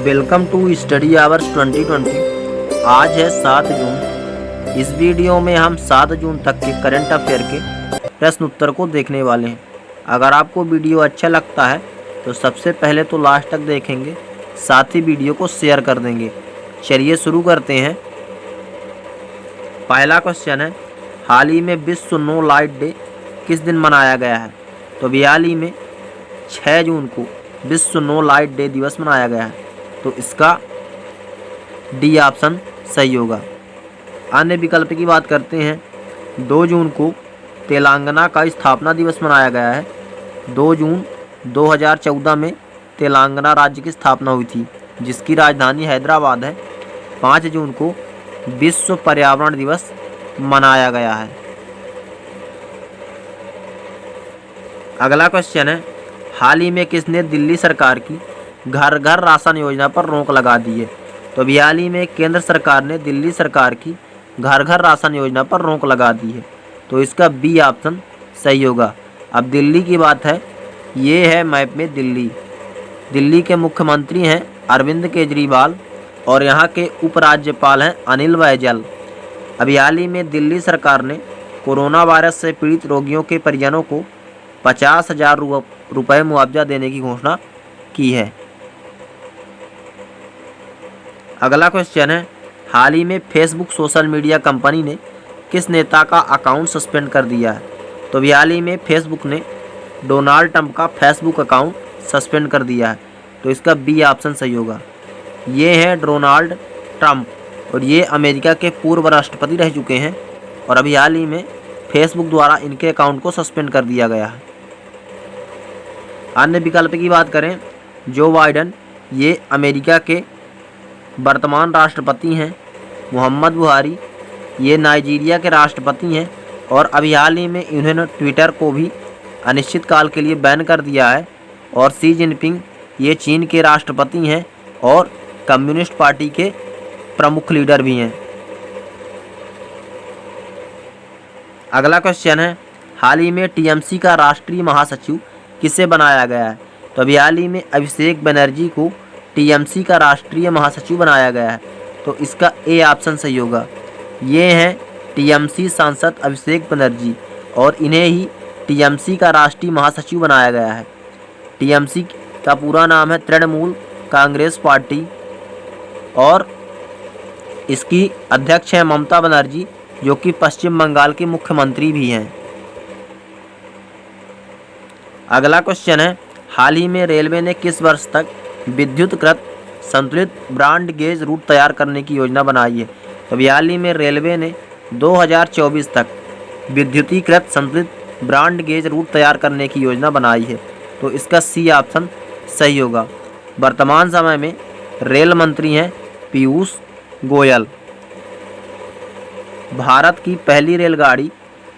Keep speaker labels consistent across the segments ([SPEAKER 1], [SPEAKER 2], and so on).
[SPEAKER 1] Welcome to study hours 2020। आज है 7 जून। इस वीडियो में हम 7 जून तक के करंट अफेयर के प्रश्न उत्तर को देखने वाले हैं। अगर आपको वीडियो अच्छा लगता है तो सबसे पहले तो लास्ट तक देखेंगे, साथ ही वीडियो को शेयर कर देंगे। चलिए शुरू करते हैं। पहला क्वेश्चन है, हाल ही में विश्व नो लाइट डे किस दिन मनाया गया है? तो हाल ही में 6 जून को विश्व नो लाइट डे दिवस मनाया गया है, तो इसका डी ऑप्शन सही होगा। अन्य विकल्प की बात करते हैं। 2 जून को तेलंगाना का स्थापना दिवस मनाया गया है। 2 जून 2014 में तेलंगाना राज्य की स्थापना हुई थी, जिसकी राजधानी हैदराबाद है। 5 जून को विश्व पर्यावरण दिवस मनाया गया है। अगला क्वेश्चन है, हाल ही में किसने दिल्ली सरकार की घर घर राशन योजना पर रोक लगा दी है? तो हाल ही में केंद्र सरकार ने दिल्ली सरकार की घर घर राशन योजना पर रोक लगा दी है, तो इसका बी ऑप्शन सही होगा। अब दिल्ली की बात है, ये है मैप में दिल्ली। दिल्ली के मुख्यमंत्री हैं अरविंद केजरीवाल और यहाँ के उपराज्यपाल हैं अनिल बैजल। अभी हाल ही में दिल्ली सरकार ने कोरोना वायरस से पीड़ित रोगियों के परिजनों को 50,000 रुपये मुआवजा देने की घोषणा की है। अगला क्वेश्चन है, हाल ही में फेसबुक सोशल मीडिया कंपनी ने किस नेता का अकाउंट सस्पेंड कर दिया है? तो हाल ही में फेसबुक ने डोनाल्ड ट्रंप का फेसबुक अकाउंट सस्पेंड कर दिया है, तो इसका बी ऑप्शन सही होगा। ये हैं डोनाल्ड ट्रंप और ये अमेरिका के पूर्व राष्ट्रपति रह चुके हैं और अभी हाल ही में फेसबुक द्वारा इनके अकाउंट को सस्पेंड कर दिया गया है। अन्य विकल्प की बात करें, जो बाइडेन ये अमेरिका के वर्तमान राष्ट्रपति हैं। मोहम्मद बुहारी ये नाइजीरिया के राष्ट्रपति हैं और अभी हाल ही में इन्होंने ट्विटर को भी अनिश्चित काल के लिए बैन कर दिया है। और शी जिनपिंग ये चीन के राष्ट्रपति हैं और कम्युनिस्ट पार्टी के प्रमुख लीडर भी हैं। अगला क्वेश्चन है, हाल ही में टीएमसी का राष्ट्रीय महासचिव किसे बनाया गया है? तो अभी हाल ही में अभिषेक बनर्जी को टीएमसी का राष्ट्रीय महासचिव बनाया गया है, तो इसका ए ऑप्शन सही होगा। ये हैं टीएमसी सांसद अभिषेक बनर्जी और इन्हें ही टीएमसी का राष्ट्रीय महासचिव बनाया गया है। टीएमसी का पूरा नाम है तृणमूल कांग्रेस पार्टी और इसकी अध्यक्ष हैं ममता बनर्जी, जो कि पश्चिम बंगाल की मुख्यमंत्री भी हैं। अगला क्वेश्चन है, हाल ही में रेलवे ने किस वर्ष तक विद्युतकृत संतुलित ब्रॉड गेज रूट तैयार करने की योजना बनाई है? तो हाल ही में रेलवे ने 2024 तक विद्युतीकृत संतुलित ब्रॉड गेज रूट तैयार करने की योजना बनाई है, तो इसका सी ऑप्शन सही होगा। वर्तमान समय में रेल मंत्री हैं पीयूष गोयल। भारत की पहली रेलगाड़ी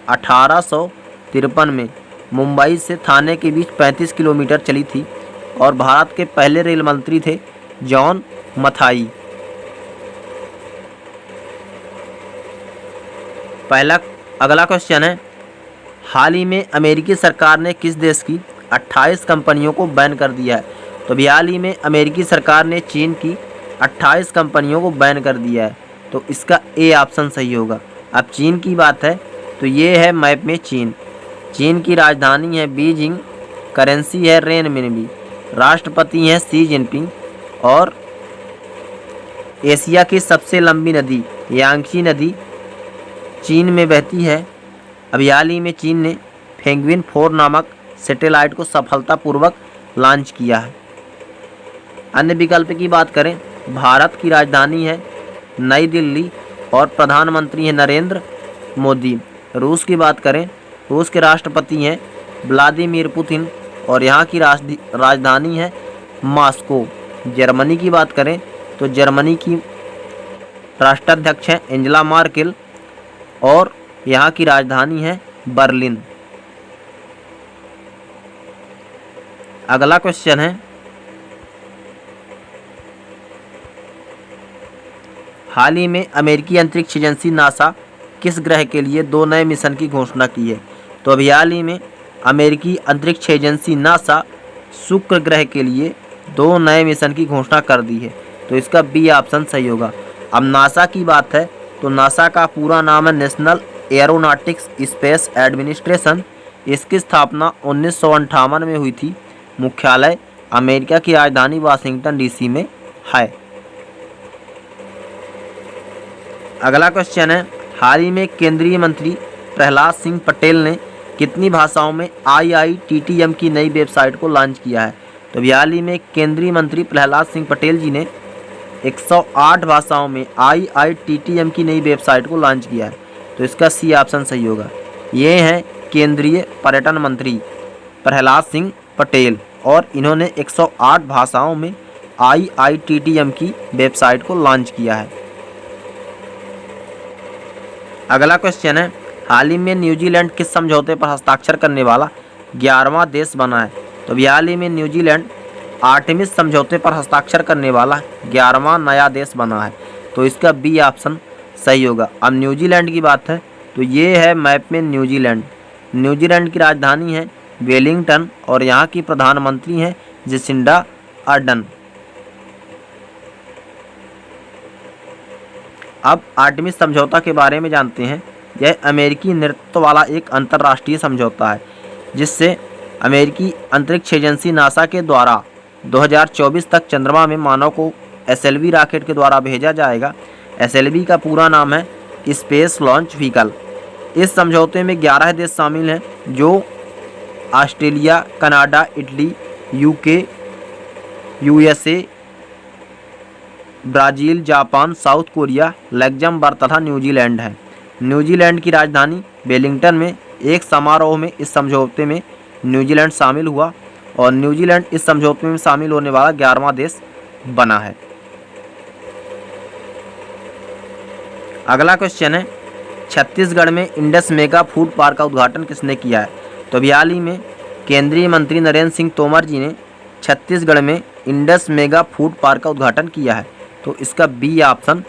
[SPEAKER 1] 1853 में मुंबई से थाने के बीच 35 किलोमीटर चली थी और भारत के पहले रेल मंत्री थे जॉन मथाई। अगला क्वेश्चन है, हाल ही में अमेरिकी सरकार ने किस देश की 28 कंपनियों को बैन कर दिया है? तो हाल ही में अमेरिकी सरकार ने चीन की 28 कंपनियों को बैन कर दिया है, तो इसका ए ऑप्शन सही होगा। अब चीन की बात है तो ये है मैप में चीन। चीन की राजधानी है बीजिंग, करेंसी है रेनमिनबी, राष्ट्रपति हैं शी जिनपिंग और एशिया की सबसे लंबी नदी यांगची नदी चीन में बहती है। अभी हाल ही में चीन ने पेंगुइन 4 नामक सैटेलाइट को सफलतापूर्वक लॉन्च किया है। अन्य विकल्प की बात करें, भारत की राजधानी है नई दिल्ली और प्रधानमंत्री हैं नरेंद्र मोदी। रूस की बात करें, रूस के राष्ट्रपति हैं व्लादिमीर पुतिन और यहाँ की राजधानी है मॉस्को। जर्मनी की बात करें तो जर्मनी की राष्ट्राध्यक्ष हैं एंजेला मार्केल और यहाँ की राजधानी है बर्लिन। अगला क्वेश्चन है, हाल ही में अमेरिकी अंतरिक्ष एजेंसी नासा किस ग्रह के लिए 2 नए मिशन की घोषणा की है? तो अभी हाल ही में अमेरिकी अंतरिक्ष एजेंसी नासा शुक्र ग्रह के लिए 2 नए मिशन की घोषणा कर दी है। तो इसका बी ऑप्शन सही होगा। अब नासा की बात है तो नासा का पूरा नाम है नेशनल एरोनॉटिक्स स्पेस एडमिनिस्ट्रेशन। इसकी स्थापना 1958 में हुई थी। मुख्यालय अमेरिका की राजधानी वाशिंगटन डीसी में है। अगला क्वेश्चन है, हाल ही में केंद्रीय मंत्री प्रहलाद सिंह पटेल ने कितनी भाषाओं में IITTM की नई वेबसाइट को लॉन्च किया है? तो हाल ही में केंद्रीय मंत्री प्रहलाद सिंह पटेल जी ने 108 भाषाओं में IITTM की नई वेबसाइट को लॉन्च किया है। तो इसका सी ऑप्शन सही होगा। ये हैं केंद्रीय पर्यटन मंत्री प्रहलाद सिंह पटेल और इन्होंने 108 भाषाओं में IITTM की वेबसाइट को लॉन्च किया है। अगला क्वेश्चन है, हाल ही में न्यूजीलैंड किस समझौते पर हस्ताक्षर करने वाला 11वां देश बना है? तो हाल ही में न्यूजीलैंड आर्टेमिस समझौते पर हस्ताक्षर करने वाला 11वां नया देश बना है। तो इसका बी ऑप्शन सही होगा। अब न्यूजीलैंड की बात है तो ये है मैप में न्यूजीलैंड। न्यूजीलैंड की राजधानी है वेलिंगटन और यहाँ की प्रधानमंत्री हैं जेसिंडा अर्डन। अब आर्टेमिस समझौता के बारे में जानते हैं। यह अमेरिकी नेतृत्व वाला एक अंतर्राष्ट्रीय समझौता है जिससे अमेरिकी अंतरिक्ष एजेंसी नासा के द्वारा 2024 तक चंद्रमा में मानव को SLV रॉकेट के द्वारा भेजा जाएगा। SLV का पूरा नाम है स्पेस लॉन्च व्हीकल। इस समझौते में 11 देश शामिल हैं जो Australia, Canada, Italy, UK, USA, Brazil, Japan, south Korea, Luxembourg तथा न्यूजीलैंड है। न्यूजीलैंड की राजधानी वेलिंगटन में एक समारोह में इस समझौते में न्यूजीलैंड शामिल हुआ और न्यूजीलैंड इस समझौते में शामिल होने वाला 11वां देश बना है। अगला क्वेश्चन है, छत्तीसगढ़ में इंडस मेगा फूड पार्क का उद्घाटन किसने किया है? तो हाल ही में केंद्रीय मंत्री नरेंद्र सिंह तोमर जी ने छत्तीसगढ़ में इंडस मेगा फूड पार्क का उद्घाटन किया है। तो इसका बी ऑप्शन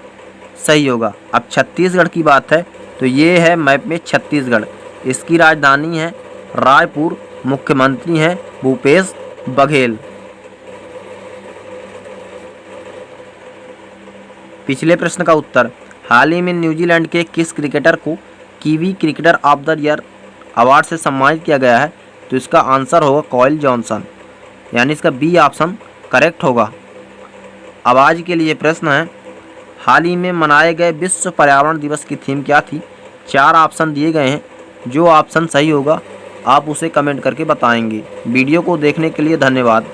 [SPEAKER 1] सही होगा। अब छत्तीसगढ़ की बात है तो ये है मैप में छत्तीसगढ़। इसकी राजधानी है रायपुर, मुख्यमंत्री हैं भूपेश बघेल। पिछले प्रश्न का उत्तर, हाल ही में न्यूजीलैंड के किस क्रिकेटर को kiwi cricketer of the year award से सम्मानित किया गया है? तो इसका आंसर होगा कॉयल जॉनसन, यानी इसका बी ऑप्शन करेक्ट होगा। अब आज के लिए प्रश्न है, हाल ही में मनाए गए विश्व पर्यावरण दिवस की थीम क्या थी? 4 ऑप्शन दिए गए हैं, जो ऑप्शन सही होगा आप उसे कमेंट करके बताएंगे। वीडियो को देखने के लिए धन्यवाद।